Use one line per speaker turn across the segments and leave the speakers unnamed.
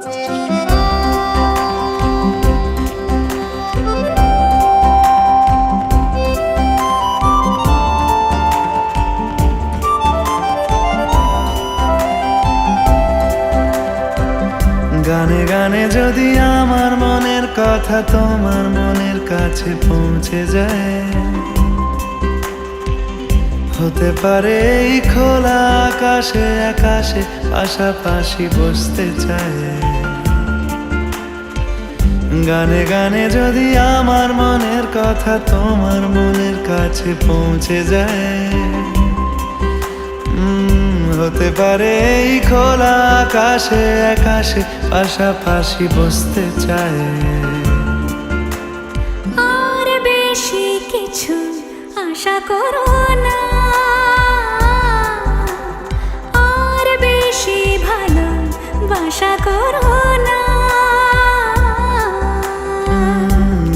গানে গানে যদি আমার মনের কথা তোমার মনের কাছে পৌঁছে যায়, হতে পারে এই খোলা আকাশে আকাশে পাশাপাশি বসতে চায়। গানে গানে যদি আমার মনের কথা তোমার মনের কাছে পৌঁছে যায়, হতে পারে এই খোলা আকাশে আকাশে পাশাপাশি বসতে চায়।
আর বেশি কিছু আশা করো না, আর বেশি ভালোবাসা করো না।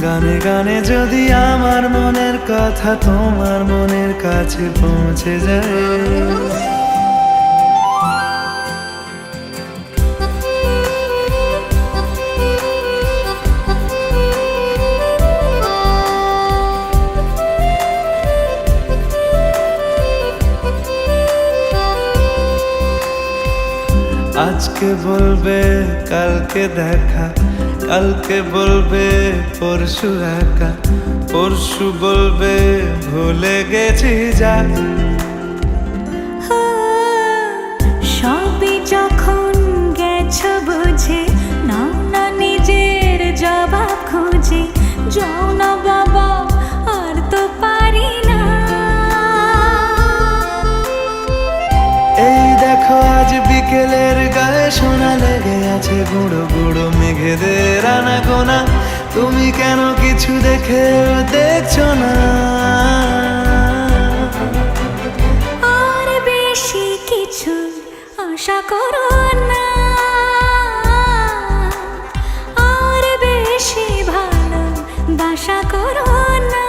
গানে গানে যদি আমার মনের কথা তোমার মনের কাছে পৌঁছে যায়, আজকে বলবে কালকে দেখা, কালকে বলবে পরশু একা, পরশু বলবে ভুলে গেছি যা।
সবই যখন গেছো বুঝে, নাও না নিজের জবাব খুঁজে। যাও না বাবা, আর তো পারি না।
এই দেখো আজ বিকেলের গায়ে সোনা লেগে আছে গুঁড়ো গুঁড়ো মেঘেদের আনাগোনা। তুমি কেন কিছু দেখছো না?
আর বেশি কিছু আশা করো না, আর বেশি ভালোবাসা করো না।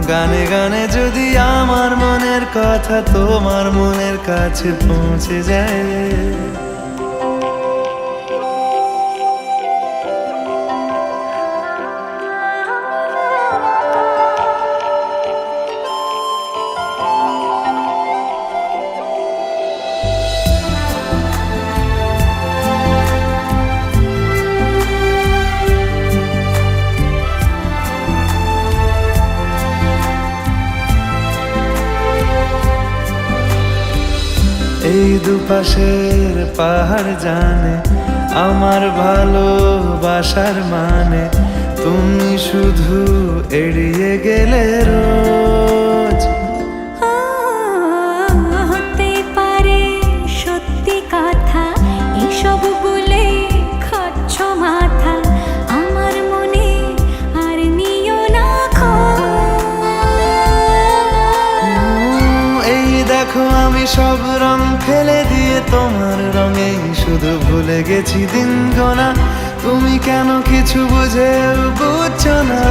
গানে গানে যদি আমার মনের কথা তোমার মনের কাছে পৌঁছে যায়, এই দুপাশের পাহাড় জানে আমার ভালোবাসার মানে। তুমি শুধু এড়িয়ে গেলে রোজ।
হতে পারে সত্যি কথা, এসব বলে খাচ্ছ মাথা। আমার মনে আর নিও না
এই দেখো আমি সব রং ফেলে দিয়ে তোমার রঙে শুধু ভুলে গেছি দিন গোনা। তুমি কেন কিছু বুঝছো না?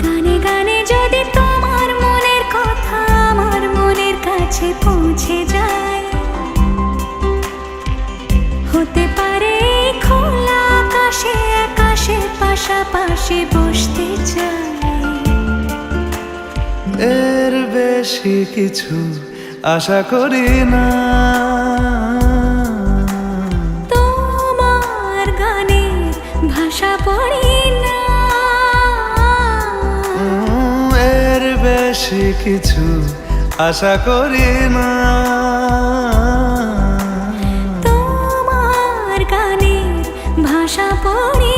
গানে গানে যদি তোমার মনের কথা আমার মনের কাছে পৌঁছে যায়, হতে পারে খোলা আকাশে আকাশে পাশাপাশি বসতে চাই।
এর বেশি কিছু আশা করি না।
তোমার গানের ভাষা পড়ি না,
এর বেশি কিছু আশা করি না।
তোমার গানের ভাষা পড়ি